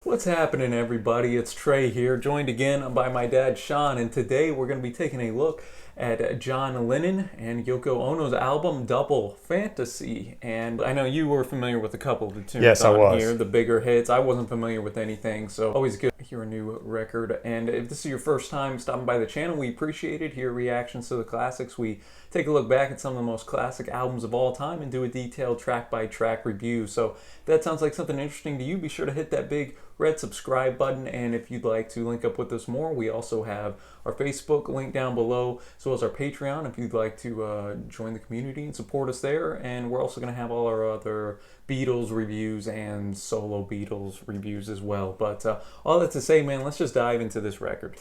What's happening, everybody? It's Trey here, joined again by my dad Sean, and today we're going to be taking a look at John Lennon and Yoko Ono's album Double Fantasy. And I know you were familiar with a couple of the tunes Yes, I was. here, the bigger hits. I wasn't familiar with anything, so always good to hear a new record. And if this is your first time stopping by the channel, we appreciate it. Hear reactions to the classics. We take a look back at some of the most classic albums of all time and do a detailed track-by-track review. So if that sounds like something interesting to you, be sure to hit that big red subscribe button. And if you'd like to link up with us more, we also have our Facebook link down below, as well as our Patreon if you'd like to join the community and support us there. And we're also going to have all our other Beatles reviews and solo Beatles reviews as well. But all that to say, man, let's just dive into this record.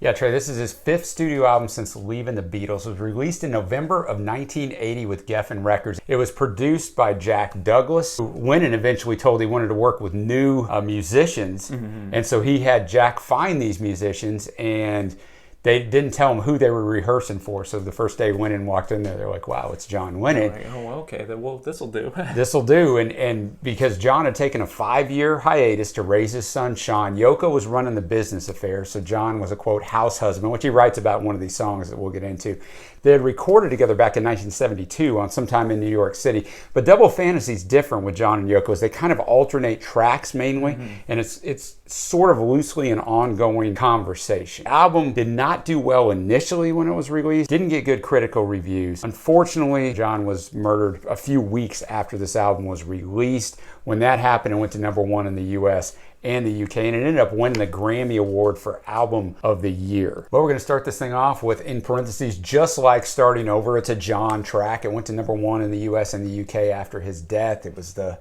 Yeah, Trey, this is his fifth studio album since leaving the Beatles. It was released in November of 1980 with Geffen Records. It was produced by Jack Douglas. Lennon eventually told he wanted to work with new musicians, and so he had Jack find these musicians, and they didn't tell him who they were rehearsing for. So the first day Lennon walked in there, they're like, wow, it's John Lennon. Like, oh, okay, well, this'll do. This'll do. And because John had taken a 5-year hiatus to raise his son, Sean, Yoko was running the business affairs. So John was a, quote, house husband, which he writes about in one of these songs that we'll get into. They had recorded together back in 1972 on sometime in New York City. But Double Fantasy is different with John and Yoko, as they kind of alternate tracks mainly, and it's sort of loosely an ongoing conversation. The album did not do well initially when it was released, didn't get good critical reviews. Unfortunately, John was murdered a few weeks after this album was released. When that happened, it went to #1 in the US and the UK, and it ended up winning the Grammy Award for Album of the Year. But we're going to start this thing off with, in parentheses, just like Starting Over. It's a John track. It went to #1 in the US and the UK after his death. It was the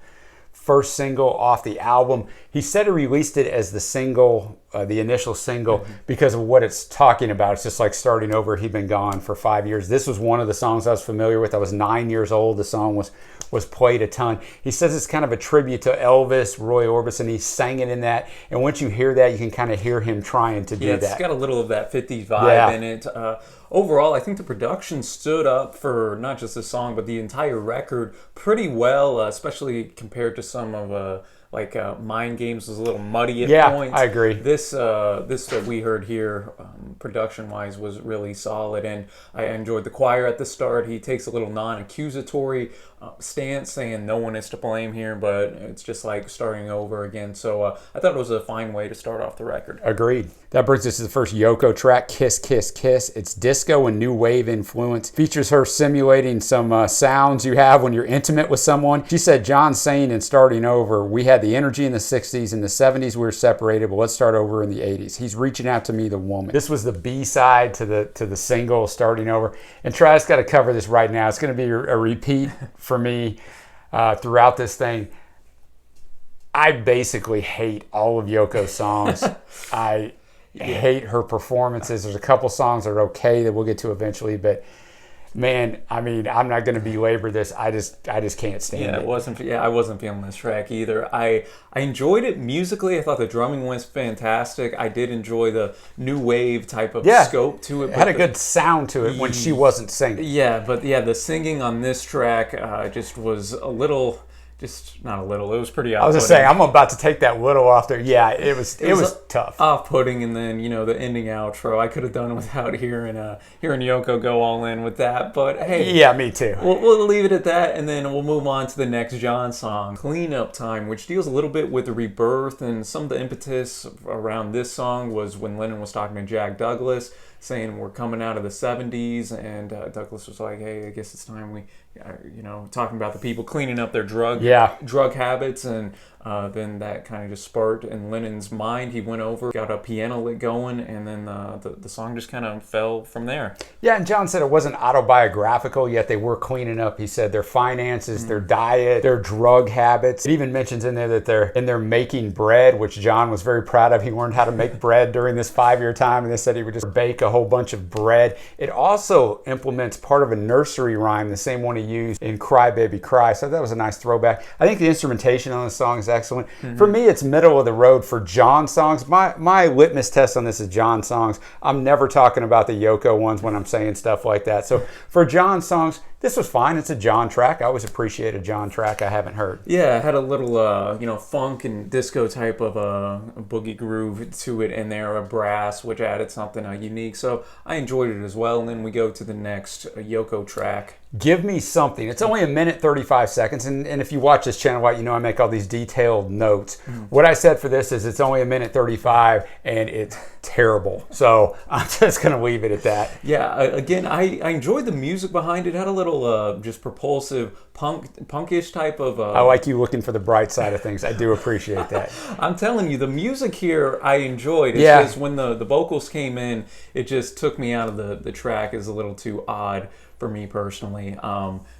first single off the album. He said he released it as the single, the initial single, because of what it's talking about. It's just like Starting Over. He'd been gone for 5 years. This was one of the songs I was familiar with. I was 9 years old. The song was played a ton. He says it's kind of a tribute to Elvis, Roy Orbison. He sang it in that. And once you hear that, you can kind of hear him trying to do that. Yeah, it's got a little of that 50s vibe in it. Overall, I think the production stood up for not just the song, but the entire record pretty well, especially compared to some of Mind Games was a little muddy at points. Yeah, I agree. This that we heard here, production-wise, was really solid, and I enjoyed the choir at the start. He takes a little non-accusatory stance, saying no one is to blame here, but it's just like starting over again. So I thought it was a fine way to start off the record. Agreed. That brings us to the first Yoko track, Kiss, Kiss, Kiss. It's disco and new wave influence. Features her simulating some sounds you have when you're intimate with someone. She said, John's saying in Starting Over, we had the energy in the 60s. In the 70s, we were separated, but let's start over in the 80s. He's reaching out to me, the woman. This was the B-side to the single, Starting Over. And Travis got to cover this right now. It's going to be a repeat for me throughout this thing. I basically hate all of Yoko's songs. I hate her performances. There's a couple songs that are okay that we'll get to eventually, but man, I mean, I'm not going to belabor this. I just can't stand it. I wasn't feeling this track either. I enjoyed it musically. I thought the drumming was fantastic. I did enjoy the new wave type of scope to it. It had a good sound to it when she wasn't singing. Yeah, but the singing on this track just was a little. Just not a little. It was pretty off-putting. I was just saying, I'm about to take that little off there. Yeah, it was tough. Off-putting, and then the ending outro. I could have done without hearing Yoko go all in with that. But hey, yeah, me too. We'll leave it at that, and then we'll move on to the next John song, "Cleanup Time," which deals a little bit with the rebirth, and some of the impetus around this song was when Lennon was talking to Jack Douglas, saying we're coming out of the 70s, and Douglas was like, hey, I guess it's time we, talking about the people cleaning up their drug habits, and then that kind of just sparked in Lennon's mind. He went over, got a piano lit going, and then the song just kind of fell from there. Yeah, and John said it wasn't autobiographical, yet they were cleaning up, he said, their finances, their diet, their drug habits. It even mentions in there that they're making bread, which John was very proud of. He learned how to make bread during this 5-year time, and they said he would just bake a whole bunch of bread. It also implements part of a nursery rhyme, the same one he used in Cry Baby Cry, so that was a nice throwback. I think the instrumentation on the song is excellent. For me, it's middle of the road for John songs. My litmus test on this is John songs. I'm never talking about the Yoko ones when I'm saying stuff like that. So for John songs, This was fine. It's a John track. I always appreciate a John track I haven't heard. Yeah, it had a little, funk and disco type of boogie groove to it in there, a brass, which added something unique. So I enjoyed it as well. And then we go to the next YOKO track. Give Me Something. It's only 1:35, and if you watch this channel, you know I make all these detailed notes. What I said for this is it's only 1:35, and it's terrible. So I'm just going to leave it at that. Yeah, again, I enjoyed the music behind it. It had a little just propulsive, punkish type of... I like you looking for the bright side of things. I do appreciate that. I'm telling you, the music here I enjoyed. It's just when the vocals came in, it just took me out of the track. It's a little too odd for me personally.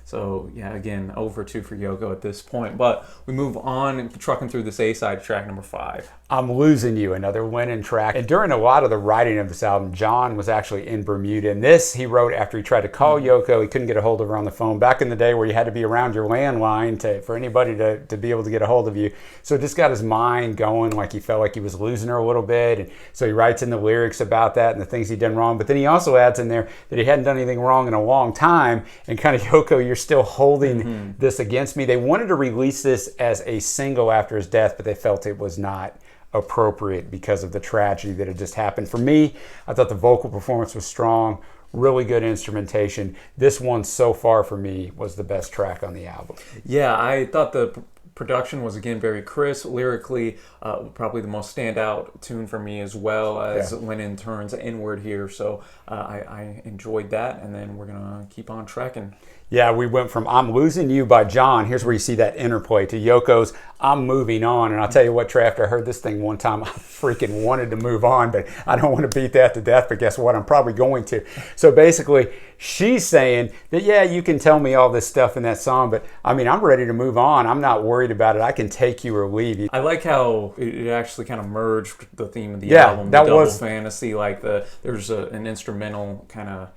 So yeah, again, 0-2 for YOKO at this point. But we move on, trucking through this A-side, track number 5. I'm Losing You, another Lennon track. And during a lot of the writing of this album, John was actually in Bermuda. And this he wrote after he tried to call YOKO. He couldn't get a hold of her on the phone. Back in the day where you had to be around your landline for anybody to be able to get a hold of you. So it just got his mind going, like he felt like he was losing her a little bit. And so he writes in the lyrics about that and the things he'd done wrong. But then he also adds in there that he hadn't done anything wrong in a long time. And kind of, YOKO, you're still holding this against me. They wanted to release this as a single after his death, but they felt it was not appropriate because of the tragedy that had just happened. For me, I thought the vocal performance was strong, really good instrumentation. This one so far for me was the best track on the album. Yeah, I thought the production was, again, very crisp. Lyrically, probably the most standout tune for me, as well as Lennon turns inward here. So I enjoyed that, and then we're going to keep on tracking. Yeah, we went from I'm Losing You by John, here's where you see that interplay, to YOKO's I'm Moving On. And I'll tell you what, Trey, after I heard this thing one time, I freaking wanted to move on, but I don't want to beat that to death, but guess what? I'm probably going to. So basically, she's saying that, yeah, you can tell me all this stuff in that song, but I mean, I'm ready to move on. I'm not worried about it. I can take you or leave you. I like how it actually kind of merged the theme of the album. That double was fantasy, like there's an instrumental kind of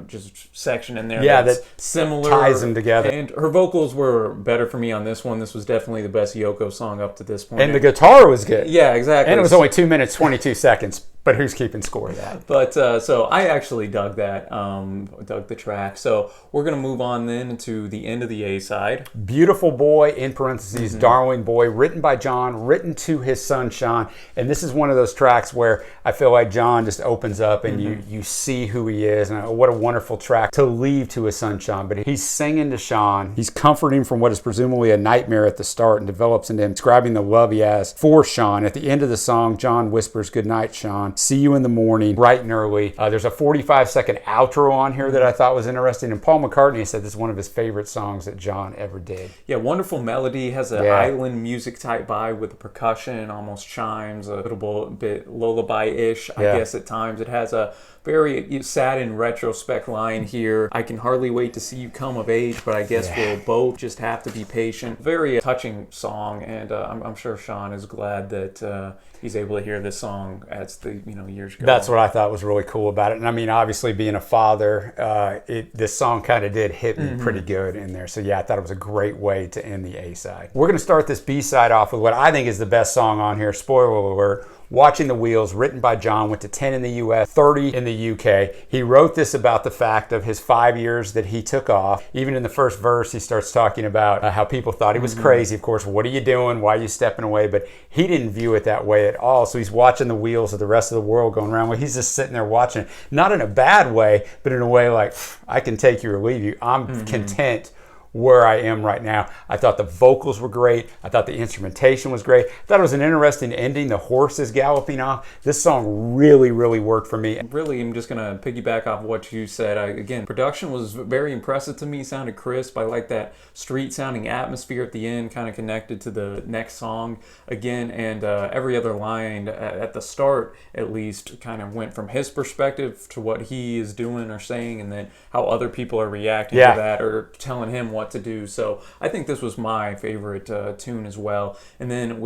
just section in there that similar, ties them together. And her vocals were better for me on this one. This was definitely the best YOKO song up to this point. And the guitar was good. Yeah, exactly. And it was only 2 minutes, 22 seconds. But who's keeping score of that? But so I actually dug that, dug the track. So we're going to move on then to the end of the A-side. Beautiful Boy, in parentheses, Darling Boy, written by John, written to his son Sean. And this is one of those tracks where I feel like John just opens up and you see who he is. And what a wonderful track to leave to his son Sean. But he's singing to Sean. He's comforting from what is presumably a nightmare at the start, and develops into him describing the love he has for Sean. At the end of the song, John whispers, "Good night, Sean. See you in the morning," bright and early. There's a 45-second outro on here that I thought was interesting. And Paul McCartney said this is one of his favorite songs that John ever did. Yeah, wonderful melody. Has an island music type vibe with the percussion, almost chimes, a little bit lullaby-ish, I guess, at times. It has a very sad in retrospect line here. "I can hardly wait to see you come of age, but I guess we'll both just have to be patient." Very touching song, and I'm sure Sean is glad that he's able to hear this song as the years go. That's what I thought was really cool about it. And I mean, obviously being a father, this song kind of did hit me pretty good in there. So yeah, I thought it was a great way to end the A-side. We're going to start this B-side off with what I think is the best song on here. Spoiler alert. Watching the Wheels, written by John, went to 10 in the US, 30 in the UK. He wrote this about the fact of his 5 years that he took off. Even in the first verse, he starts talking about how people thought he was crazy. Of course, what are you doing? Why are you stepping away? But he didn't view it that way at all. So he's watching the wheels of the rest of the world going around. Well, he's just sitting there watching it. Not in a bad way, but in a way like, I can take you or leave you. I'm content where I am right now. I thought the vocals were great. I thought the instrumentation was great. I thought it was an interesting ending. The horses galloping off. This song really, really worked for me. Really, I'm just going to piggyback off what you said. Again, production was very impressive to me. It sounded crisp. I like that street-sounding atmosphere at the end, kind of connected to the next song again. And every other line at the start, at least, kind of went from his perspective to what he is doing or saying, and then how other people are reacting to that or telling him what what to do. So I think this was my favorite tune as well. And then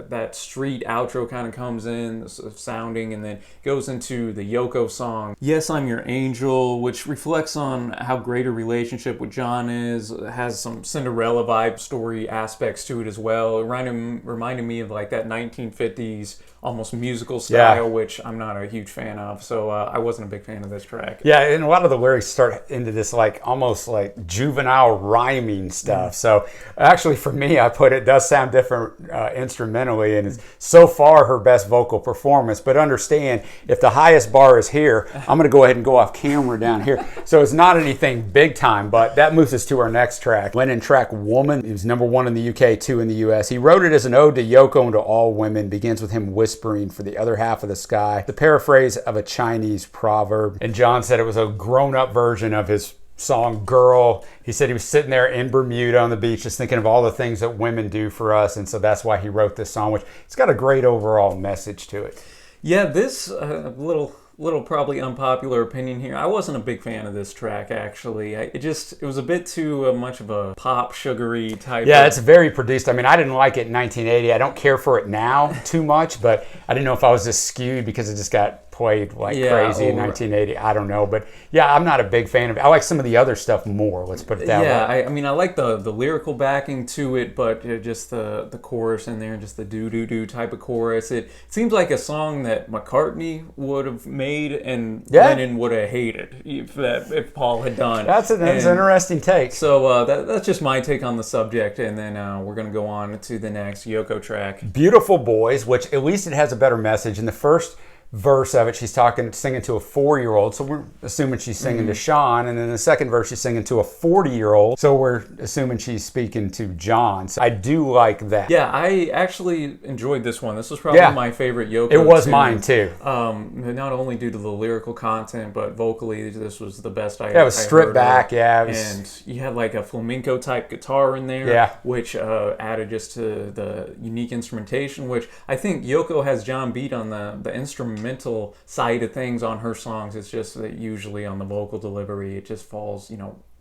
that street outro kind of comes in, sounding, and then goes into the YOKO song, Yes, I'm Your Angel, which reflects on how great a relationship with John is. It has some Cinderella vibe story aspects to it as well. It reminded me of like that 1950s almost musical style, which I'm not a huge fan of. So I wasn't a big fan of this track. Yeah, and a lot of the lyrics start into this like almost like juvenile rhyming stuff. So actually for me, I put it does sound different instrumentally, and it's so far her best vocal performance. But understand, if the highest bar is here, I'm going to go ahead and go off camera down here. So it's not anything big time, but that moves us to our next track. Lennon track Woman. It was #1 in the UK, 2 in the US. He wrote it as an ode to Yoko and to all women. Begins with him whispering for the other half of the sky. The paraphrase of a Chinese proverb. And John said it was a grown-up version of his song Girl. He said he was sitting there in Bermuda on the beach just thinking of all the things that women do for us, and so that's why he wrote this song, which it's got a great overall message to it. Yeah, this little probably unpopular opinion here. I wasn't a big fan of this track, actually. It was a bit too much of a pop sugary type. Yeah, it's very produced. I mean, I didn't like it in 1980. I don't care for it now too much, but I didn't know if I was just skewed because it just got played like crazy in 1980. I don't know, but yeah, I'm not a big fan of it. I like some of the other stuff more. Let's put it that way. Yeah, I mean, I like the lyrical backing to it, but just the chorus in there, just the do type of chorus. It seems like a song that McCartney would have made and Lennon would have hated if Paul had done. That's an interesting take. So that's just my take on the subject, and then we're gonna go on to the next YOKO track, Beautiful Boys, which at least it has a better message. In the first verse of it, she's singing to a 4-year-old, so we're assuming she's singing to Sean, and then the second verse she's singing to a 40-year-old, so we're assuming she's speaking to John. So I do like that. Yeah, I actually enjoyed this one. This was probably my favorite YOKO. It was mine too. Not only due to the lyrical content, but vocally, this was the best I it was stripped back. And you had like a flamenco type guitar in there, which added just to the unique instrumentation, which I think YOKO has John beat on the instrumental side of things on her songs. It's just that usually on the vocal delivery it just falls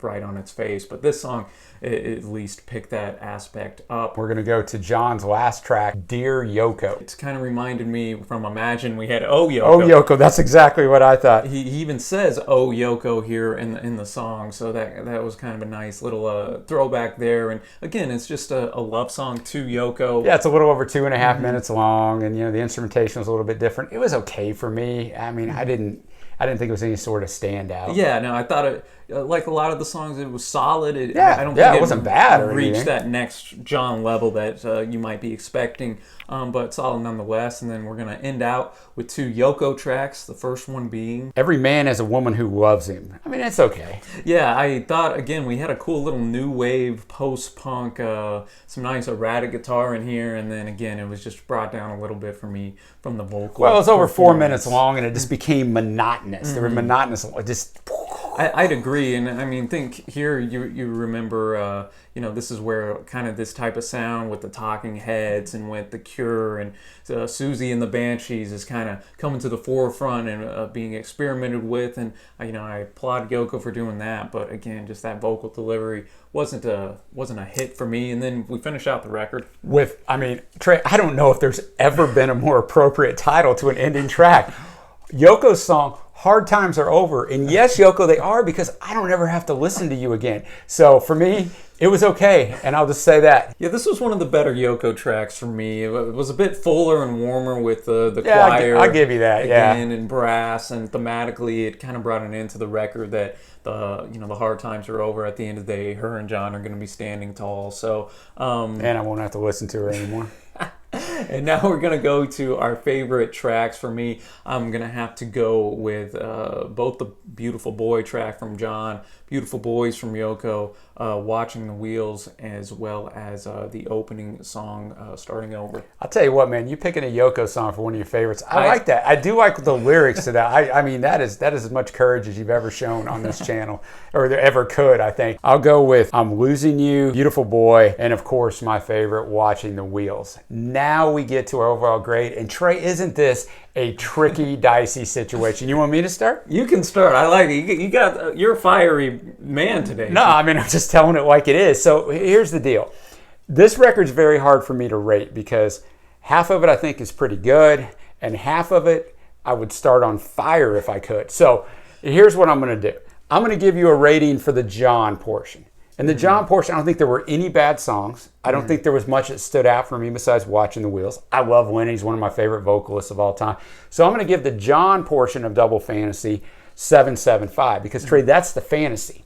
right on its face, but this song at least picked that aspect up. We're gonna go to John's last track, Dear Yoko. It's kind of reminded me from Imagine we had Oh Yoko. Oh Yoko, that's exactly what I thought. He even says Oh Yoko here in the song, so that was kind of a nice little throwback there. And again, it's just a love song to Yoko. Yeah, it's a little over 2.5 minutes long, and the instrumentation was a little bit different. It was okay for me. I mean, I didn't think it was any sort of standout. Yeah, no, I thought it, like a lot of the songs, it was solid. I don't think it wasn't bad or reached anything. that next John level that you might be expecting, but solid nonetheless. And then we're going to end out with 2 YOKO tracks, the first one being Every Man Has a Woman Who Loves Him. I mean, it's okay. Yeah, I thought, again, we had a cool little new wave post-punk, some nice erratic guitar in here, and then again, it was just brought down a little bit for me from the vocal. Well, it was over 4 minutes long, and it just became monotonous. They were monotonous, just... I'd agree, and I mean, think here you remember, this is where kind of this type of sound with the Talking Heads and with The Cure and Susie and the Banshees is kind of coming to the forefront and being experimented with, and I applaud YOKO for doing that, but again, just that vocal delivery wasn't a hit for me. And then we finish out the record with, TREY, I don't know if there's ever been a more appropriate title to an ending track. YOKO's song, Hard Times Are Over. And yes, YOKO, they are, because I don't ever have to listen to you again. So for me, it was okay, and I'll just say that. Yeah, this was one of the better YOKO tracks for me. It was a bit fuller and warmer with the choir. I'll give you that, again, and brass, and thematically it kind of brought it into the record that the hard times are over. At the end of the day, her and John are going to be standing tall. So, and I won't have to listen to her anymore. And now we're going to go to our favorite tracks. For me, I'm going to have to go with both the Beautiful Boy track from John, Beautiful Boys from YOKO, Watching the Wheels, as well as the opening song, Starting Over. I'll tell you what, man, you picking a YOKO song for one of your favorites. I like that. I do like the lyrics to that. I mean, that is as much courage as you've ever shown on this channel, or there ever could, I think. I'll go with I'm Losing You, Beautiful Boy, and of course, my favorite, Watching the Wheels. Now we get to our overall grade, and TREY, isn't this a tricky, dicey situation. You want me to start? You can start. I like it. You're a fiery man today. No, I mean, I'm just telling it like it is. So here's the deal. This record's very hard for me to rate because half of it I think is pretty good, and half of it I would start on fire if I could. So here's what I'm going to do. I'm going to give you a rating for the John portion. In the John portion, I don't think there were any bad songs. I don't think there was much that stood out for me besides Watching the Wheels. I love Lennon. He's one of my favorite vocalists of all time. So I'm going to give the John portion of Double Fantasy 7.75 because, Trey, that's the fantasy.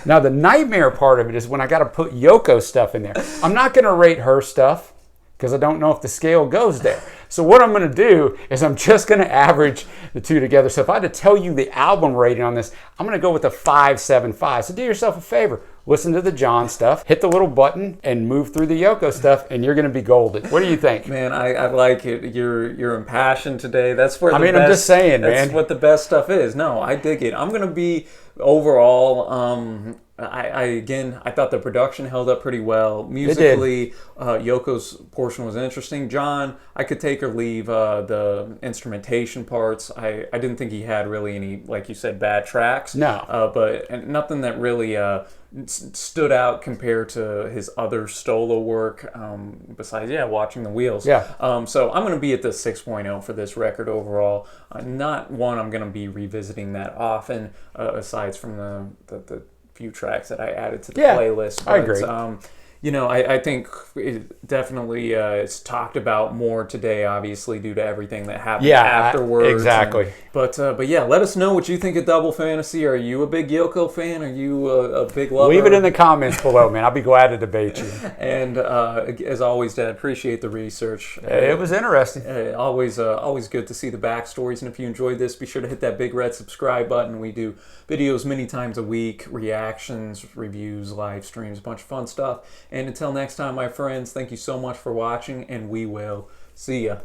Now, the nightmare part of it is when I got to put YOKO stuff in there. I'm not going to rate her stuff because I don't know if the scale goes there. So what I'm going to do is I'm just going to average the two together. So if I had to tell you the album rating on this, I'm going to go with a 5.75. So do yourself a favor. Listen to the John stuff, hit the little button, and move through the YOKO stuff, and you're going to be golden. What do you think? Man, I like it. You're impassioned today. That's where I'm just saying, man. That's what the best stuff is. No, I dig it. I'm going to be overall. I thought the production held up pretty well. Musically, Yoko's portion was interesting. John, I could take or leave the instrumentation parts. I didn't think he had really any, like you said, bad tracks. No. But nothing that really stood out compared to his other solo work, besides, Watching the Wheels. Yeah. So I'm going to be at the 6.0 for this record overall. Not one I'm going to be revisiting that often, aside from the few tracks that I added to the playlist. But, I agree. I think it definitely it's talked about more today, obviously, due to everything that happened afterwards. Exactly. But let us know what you think of Double Fantasy. Are you a big YOKO fan? Are you a big lover? Leave it in the comments below, man. I'll be glad to debate you. And as always, Dad, appreciate the research. It was interesting. Always good to see the backstories. And if you enjoyed this, be sure to hit that big red subscribe button. We do videos many times a week, reactions, reviews, live streams, a bunch of fun stuff. And until next time, my friends, thank you so much for watching, and we will see ya.